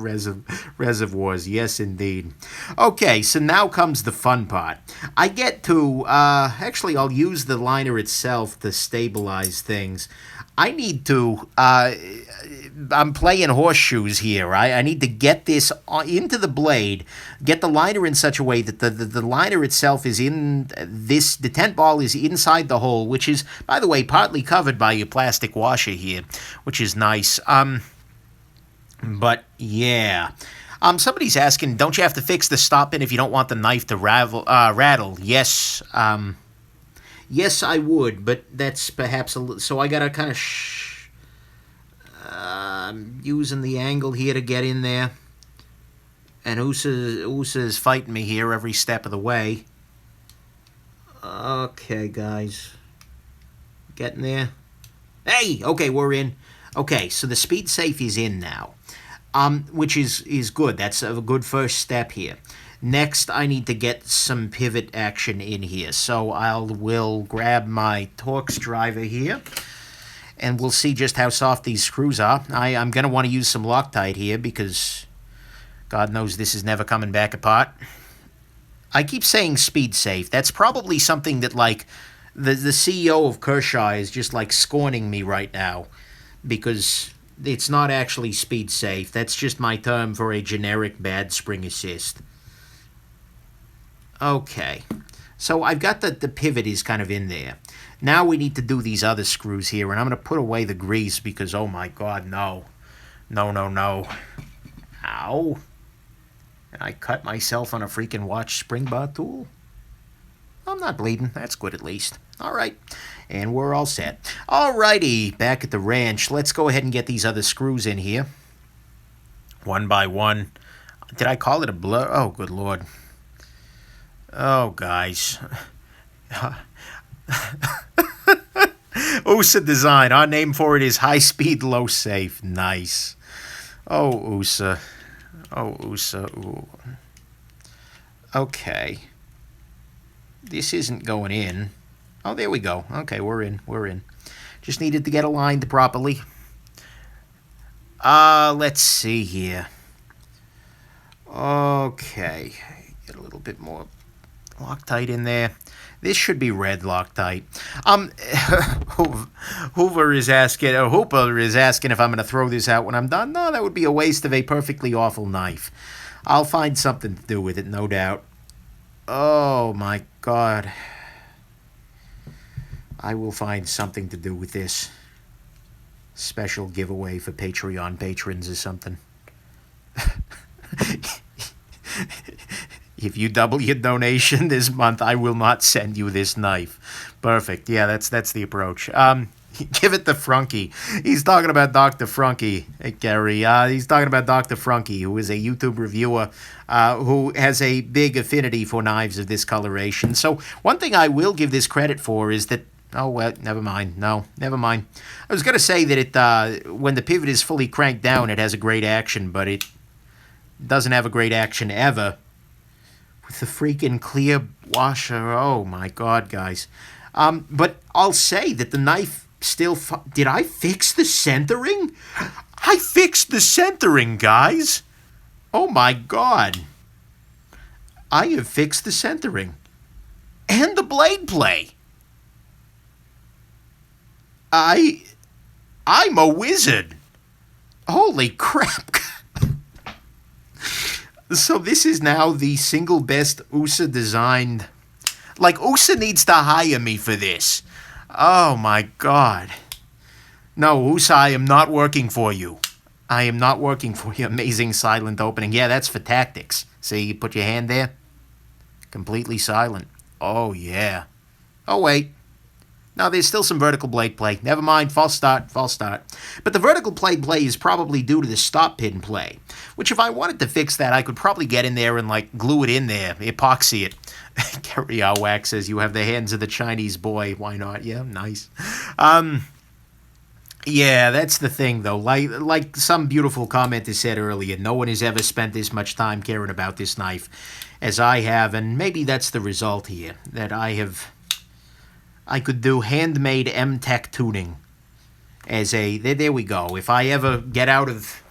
reservoirs, yes, indeed. Okay, so now comes the fun part. I get to, actually, I'll use the liner itself to stabilize things. I need to, I'm playing horseshoes here. I need to get this into the blade, get the liner in such a way that the liner itself is in this, the tent ball is inside the hole, which is, by the way, partly covered by your plastic washer here, which is nice. But, yeah. Somebody's asking, don't you have to fix the stop pin if you don't want the knife to rattle? Yes. Yes, I would, but that's perhaps a little... So I gotta kind of... I'm using the angle here to get in there. And Usa is fighting me here every step of the way. Okay, guys. Getting there. Hey! Okay, we're in. Okay, so the speed safe is in now. Which is good. That's a good first step here. Next, I need to get some pivot action in here. So will grab my Torx driver here, and we'll see just how soft these screws are. I'm going to want to use some Loctite here because God knows this is never coming back apart. I keep saying speed safe. That's probably something that, like, the CEO of Kershaw is just, like, scorning me right now because it's not actually speed safe. That's just my term for a generic bad spring assist. Okay, so I've got the pivot is kind of in there. Now we need to do these other screws here, and I'm going to put away the grease because, oh my God, no. No, no, no. Ow. And I cut myself on a freaking watch spring bar tool. I'm not bleeding. That's good at least. All right, and we're all set. All righty, back at the ranch. Let's go ahead and get these other screws in here. One by one. Did I call it a blur? Oh, good Lord. Oh, guys. USA Design. Our name for it is High Speed Low Safe. Nice. Oh, USA. Oh, USA. Ooh. Okay. This isn't going in. Oh, there we go. Okay, we're in. We're in. Just needed to get aligned properly. Let's see here. Okay. Get a little bit more Loctite in there. This should be red Loctite. Hooper is asking if I'm going to throw this out when I'm done. No, that would be a waste of a perfectly awful knife. I'll find something to do with it, no doubt. Oh, my God. I will find something to do with this. Special giveaway for Patreon patrons or something. If you double your donation this month, I will not send you this knife. Perfect. Yeah, that's the approach. Give it to Frunky. He's talking about Dr. Frunky, hey, Gary. He's talking about Dr. Frunky, who is a YouTube reviewer who has a big affinity for knives of this coloration. So one thing I will give this credit for is that, oh, well, never mind. No, never mind. I was going to say that it when the pivot is fully cranked down, it has a great action, but it doesn't have a great action ever. With the freaking clear washer. Oh, my God, guys. But I'll say that the knife still... Did I fix the centering? I fixed the centering, guys. Oh, my God. I have fixed the centering. And the blade play. I'm a wizard. Holy crap. So this is now the single best USA designed... Like, USA needs to hire me for this. Oh, my God. No, USA, I am not working for you. I am not working for you. Amazing silent opening. Yeah, that's for tactics. See, you put your hand there. Completely silent. Oh, yeah. Oh, wait. No, there's still some vertical blade play. Never mind. False start. False start. But the vertical blade play is probably due to the stop pin play. Which, if I wanted to fix that, I could probably get in there and, like, glue it in there. Epoxy it. Gary Wax says, you have the hands of the Chinese boy. Why not? Yeah, nice. Yeah, that's the thing, though. Like some beautiful commenter said earlier, no one has ever spent this much time caring about this knife as I have, and maybe that's the result here, that I could do handmade M-Tech tuning as a... There we go. If I ever get out of...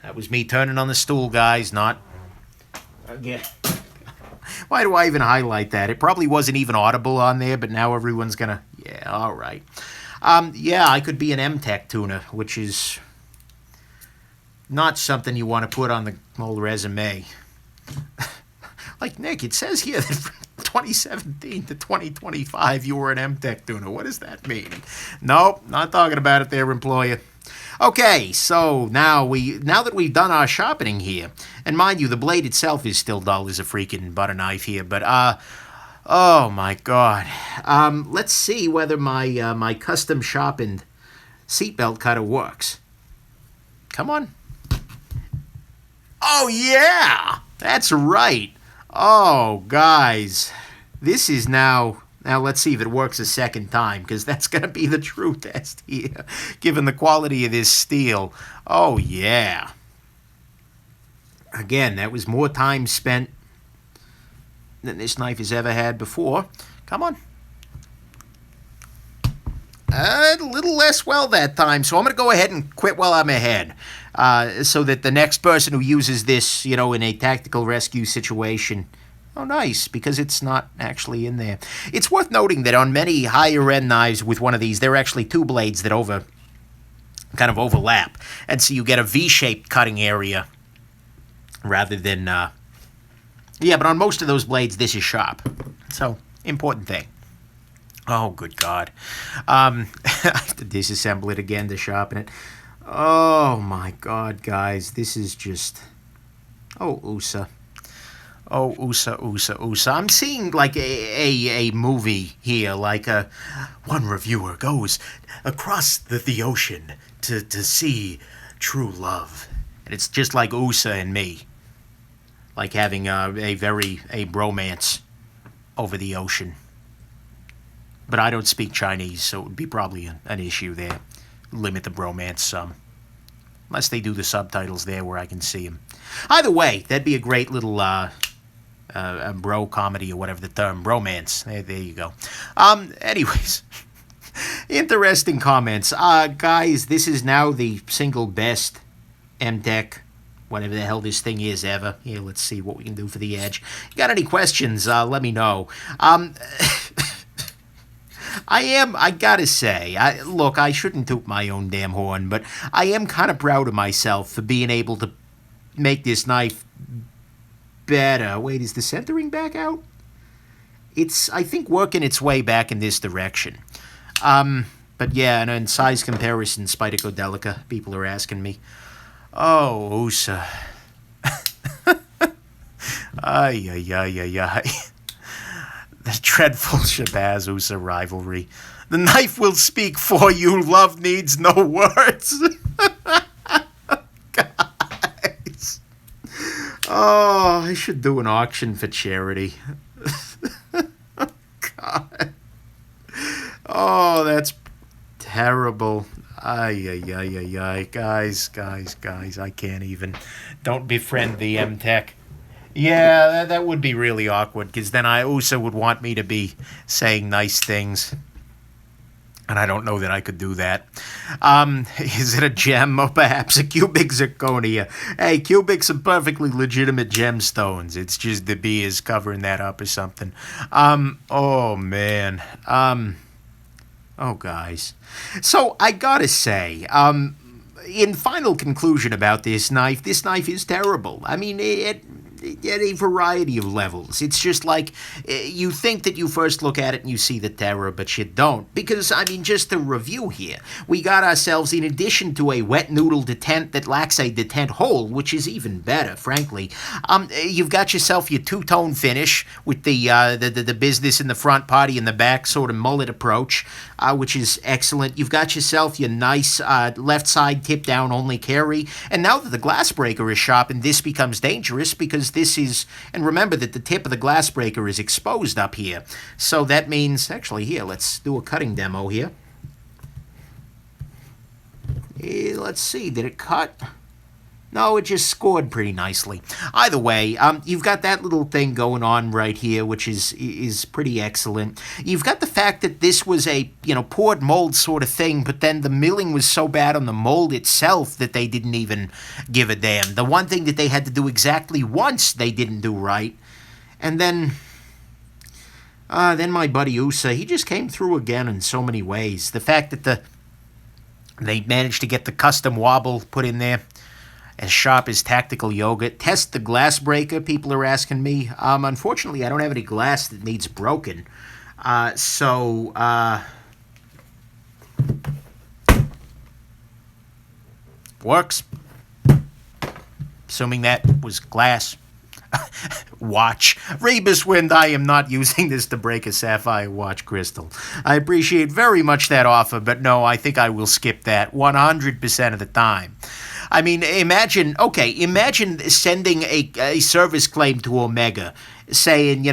That was me turning on the stool, guys, not... Again... Why do I even highlight that? It probably wasn't even audible on there, but now everyone's gonna... Yeah, all right. Yeah, I could be an M-Tech tuner, which is not something you want to put on the old resume. Like, Nick, it says here that from 2017 to 2025 you were an M-Tech tuner. What does that mean? Nope, not talking about it there, employer. Okay, so now that we've done our sharpening here, and mind you, the blade itself is still dull as a freaking butter knife here, but oh my God, let's see whether my my custom sharpened seatbelt cutter works. Come on. Oh yeah, that's right. Oh guys, this is now. Now, let's see if it works a second time, because that's going to be the true test here, given the quality of this steel. Oh, yeah. Again, that was more time spent than this knife has ever had before. Come on. A little less well that time, so I'm going to go ahead and quit while I'm ahead, so that the next person who uses this, you know, in a tactical rescue situation... Oh, nice, because it's not actually in there. It's worth noting that on many higher-end knives with one of these, there are actually two blades that kind of overlap. And so you get a V-shaped cutting area rather than... Yeah, but on most of those blades, this is sharp. So, important thing. Oh, good God. I have to disassemble it again to sharpen it. Oh, my God, guys. This is just... Oh, USA. Oh, USA. I'm seeing like a movie here, like one reviewer goes across the ocean to see true love. And it's just like USA and me. Like having a bromance over the ocean. But I don't speak Chinese, so it would be probably an issue there. Limit the bromance some. Unless they do the subtitles there where I can see them. Either way, that'd be a great little... a bro comedy or whatever the term, bromance. There you go. Anyways, interesting comments. Guys, this is now the single best M-Tech, whatever the hell this thing is ever. Here, let's see what we can do for the edge. You got any questions? Let me know. I gotta say, look, I shouldn't toot my own damn horn, but I am kind of proud of myself for being able to make this knife better. Wait, is the centering back out? It's, I think, working its way back in this direction. But yeah, and in size comparison, Spyderco Delica, people are asking me. Oh, USA. Ay, ay, ay, ay, ay. The dreadful Shabazz rivalry. The knife will speak for you. Love needs no words. Guys. Oh, I should do an auction for charity. God. Oh, that's terrible. Ay, ay, ay, ay, ay. Guys, I can't even. Don't befriend the M-Tech. Yeah, that would be really awkward, because then I also would want me to be saying nice things. And I don't know that I could do that. Is it a gem or perhaps a cubic zirconia? Hey, cubics are perfectly legitimate gemstones. It's just the bee is covering that up or something. Oh, man. Oh, guys. So, I gotta say, in final conclusion about this knife is terrible. I mean, it at a variety of levels. It's just like, you think that you first look at it and you see the terror, but you don't. Because, I mean, just to review here, we got ourselves, in addition to a wet noodle detent that lacks a detent hole, which is even better, frankly, you've got yourself your two-tone finish with the business in the front, party in the back, sort of mullet approach, which is excellent. You've got yourself your nice left side tip-down only carry, and now that the glass breaker is sharpened, this becomes dangerous, because this is, and remember that the tip of the glass breaker is exposed up here. So that means, actually here, let's do a cutting demo here. Let's see, did it cut? No, it just scored pretty nicely. Either way, you've got that little thing going on right here, which is pretty excellent. You've got the fact that this was a, poured mold sort of thing, but then the milling was so bad on the mold itself that they didn't even give a damn. The one thing that they had to do exactly once, they didn't do right. And then my buddy USA, he just came through again in so many ways. The fact that they managed to get the custom wobble put in there, as sharp as tactical yoga. Test the glass breaker, people are asking me. Unfortunately, I don't have any glass that needs broken. Works. Assuming that was glass. Watch. Rebus Wind, I am not using this to break a sapphire watch crystal. I appreciate very much that offer, but no, I think I will skip that 100% of the time. I mean, imagine sending a service claim to Omega saying,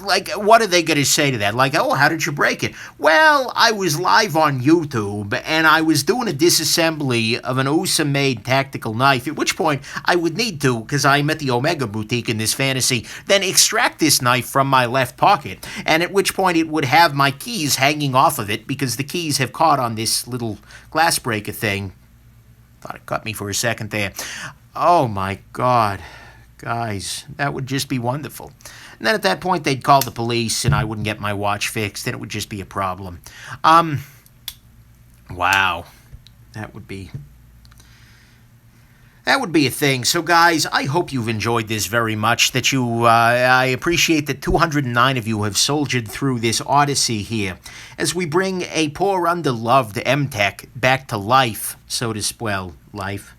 like, what are they going to say to that? Like, oh, how did you break it? Well, I was live on YouTube, and I was doing a disassembly of an USA-made tactical knife, at which point I would need to, because I'm at the Omega boutique in this fantasy, then extract this knife from my left pocket, and at which point it would have my keys hanging off of it, because the keys have caught on this little glass breaker thing. Thought it cut me for a second there. Oh, my God. Guys, that would just be wonderful. And then at that point, they'd call the police, and I wouldn't get my watch fixed, and it would just be a problem. Wow. That would be a thing. So, guys, I hope you've enjoyed this very much, that I appreciate that 209 of you have soldiered through this odyssey here, as we bring a poor underloved M-Tech back to life, so to life,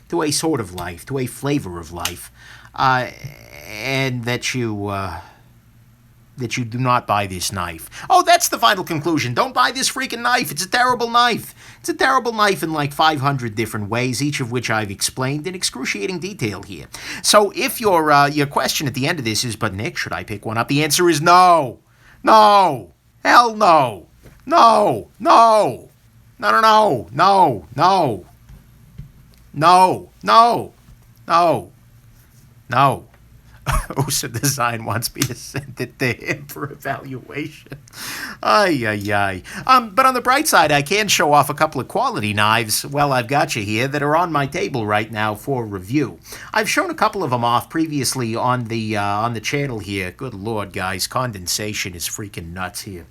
to a sort of life, to a flavor of life, and that you do not buy this knife. Oh, that's the final conclusion. Don't buy this freaking knife. It's a terrible knife. It's a terrible knife in like 500 different ways, each of which I've explained in excruciating detail here. So if your question at the end of this is, but Nick, should I pick one up? The answer is no. No. Hell no. No. No. No, no, no. No. No. No. No. No. No. Osa Design wants me to send it to him for evaluation. Ay, ay, ay. But on the bright side, I can show off a couple of quality knives, well, I've got you here, that are on my table right now for review. I've shown a couple of them off previously on the channel here. Good Lord, guys, condensation is freaking nuts here.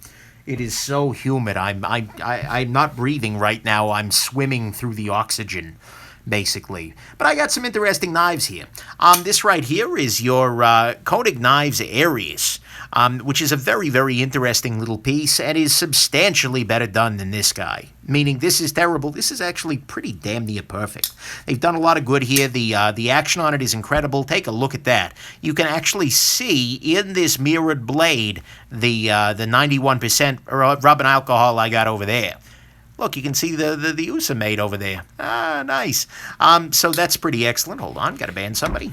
It is so humid. I'm not breathing right now. I'm swimming through the oxygen, basically. But I got some interesting knives here. This right here is your Koenig Knives Aries. which is a very, very interesting little piece and is substantially better done than this guy. Meaning this is terrible. This is actually pretty damn near perfect. They've done a lot of good here. The action on it is incredible. Take a look at that. You can actually see in this mirrored blade the 91% rubbing alcohol I got over there. Look, you can see the use I made over there. Ah, nice. So that's pretty excellent. Hold on, gotta ban somebody.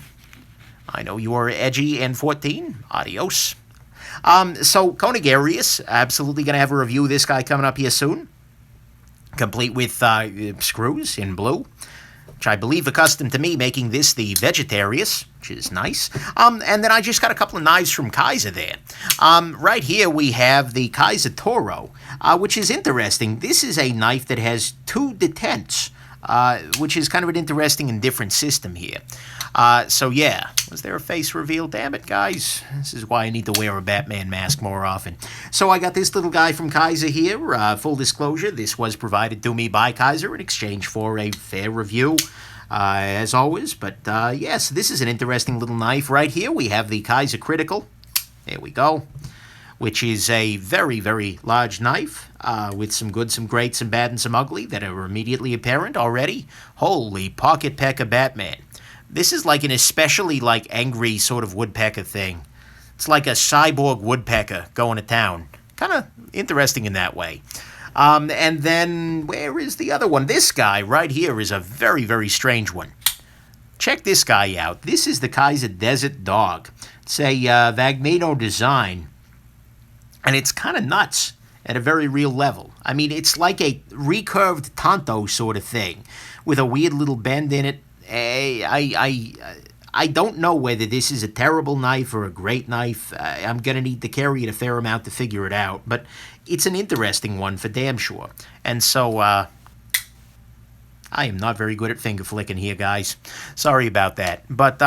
I know you are edgy and 14. Adios. So Conigarius, absolutely gonna have a review of this guy coming up here soon. Complete with screws in blue, which I believe accustomed to me making this the Vegetarius, which is nice. And then I just got a couple of knives from Kaiser there. Right here we have the Kaiser Toro, which is interesting. This is a knife that has 2 detents, which is kind of an interesting and different system here. So yeah, was there a face reveal? Damn it, guys. This is why I need to wear a Batman mask more often. So I got this little guy from Kaiser here. Full disclosure, this was provided to me by Kaiser in exchange for a fair review, as always. But yes, this is an interesting little knife. Right here we have the Kaiser Critical. There we go. Which is a very, very large knife with some good, some great, some bad, and some ugly that are immediately apparent already. Holy pocket pecker Batman. This is like an especially like angry sort of woodpecker thing. It's like a cyborg woodpecker going to town. Kind of interesting in that way. And then where is the other one? This guy right here is a very, very strange one. Check this guy out. This is the Kaiser Desert Dog. It's a Vagmano design. And it's kind of nuts at a very real level. I mean, it's like a recurved Tonto sort of thing with a weird little bend in it. I don't know whether this is a terrible knife or a great knife. I'm going to need to carry it a fair amount to figure it out. But it's an interesting one for damn sure. And so, I am not very good at finger flicking here, guys. Sorry about that. But,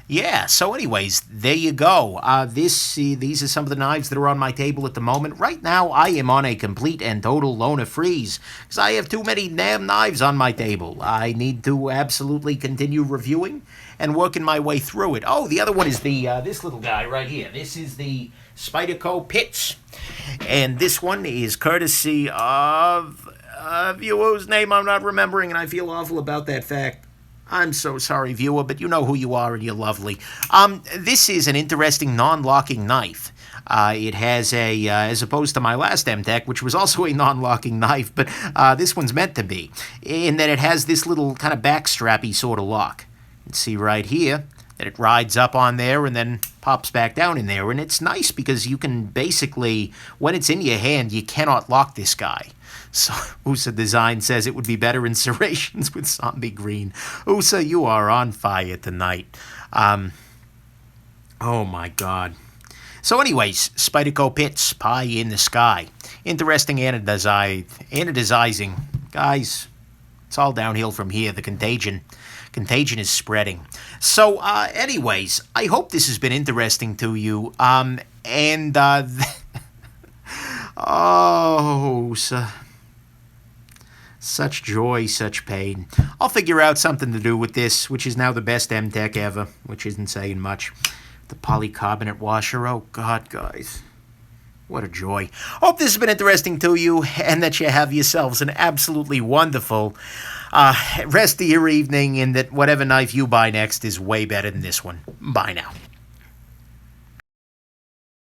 yeah, so anyways, there you go. These are some of the knives that are on my table at the moment. Right now, I am on a complete and total loner freeze, because I have too many damn knives on my table. I need to absolutely continue reviewing and working my way through it. Oh, the other one is the this little guy right here. This is the Spyderco Pitts, and this one is courtesy of a viewer whose name I'm not remembering, and I feel awful about that fact. I'm so sorry, viewer, but you know who you are and you're lovely. This is an interesting non-locking knife. It has a, as opposed to my last M-Tech, which was also a non-locking knife, but this one's meant to be, in that it has this little kind of backstrappy sort of lock. You can see right here that it rides up on there and then pops back down in there. And it's nice because you can basically, when it's in your hand, you cannot lock this guy. So USA Design says it would be better in serrations with zombie green. USA, you are on fire tonight. Oh my God. So anyways, Spyderco Pitts, pie in the sky. Interesting anodizing. Guys, it's all downhill from here. The contagion is spreading. So anyways, I hope this has been interesting to you. Oh, such joy, such pain. I'll figure out something to do with this, which is now the best M-Tech ever, which isn't saying much. The polycarbonate washer, oh God, guys. What a joy. Hope this has been interesting to you, and that you have yourselves an absolutely wonderful rest of your evening, and that whatever knife you buy next is way better than this one. Bye now.